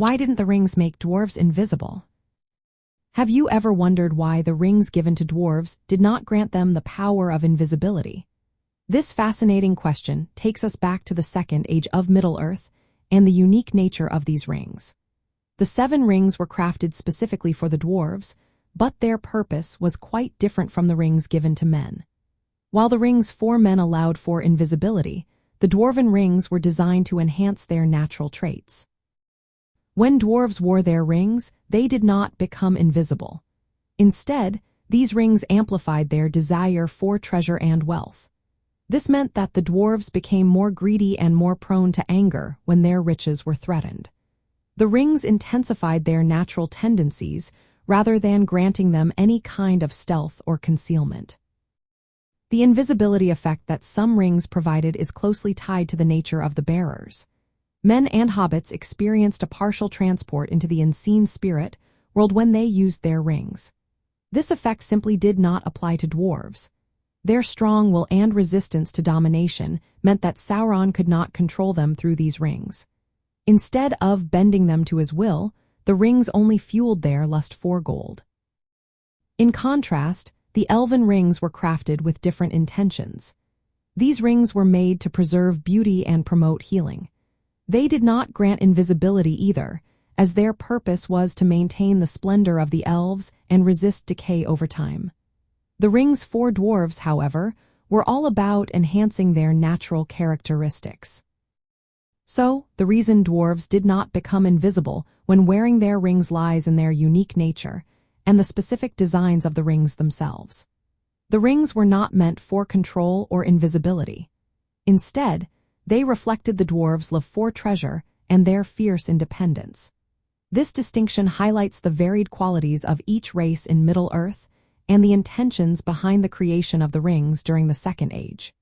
Why didn't the rings make dwarves invisible? Have you ever wondered why the rings given to dwarves did not grant them the power of invisibility? This fascinating question takes us back to the Second Age of Middle-earth and the unique nature of these rings. The 7 rings were crafted specifically for the dwarves, but their purpose was quite different from the rings given to men. While the rings for men allowed for invisibility, the Dwarven rings were designed to enhance their natural traits. When dwarves wore their rings, they did not become invisible. Instead, these rings amplified their desire for treasure and wealth. This meant that the dwarves became more greedy and more prone to anger when their riches were threatened. The rings intensified their natural tendencies rather than granting them any kind of stealth or concealment. The invisibility effect that some rings provided is closely tied to the nature of the bearers. Men and hobbits experienced a partial transport into the unseen spirit world when they used their rings. This effect simply did not apply to dwarves. Their strong will and resistance to domination meant that Sauron could not control them through these rings. Instead of bending them to his will, the rings only fueled their lust for gold. In contrast, the Elven Rings were crafted with different intentions. These rings were made to preserve beauty and promote healing. They did not grant invisibility either, as their purpose was to maintain the splendor of the elves and resist decay over time. The rings for dwarves, however, were all about enhancing their natural characteristics. So, the reason dwarves did not become invisible when wearing their rings lies in their unique nature and the specific designs of the rings themselves. The rings were not meant for control or invisibility. Instead, they reflected the dwarves' love for treasure and their fierce independence. This distinction highlights the varied qualities of each race in Middle-earth and the intentions behind the creation of the rings during the Second Age.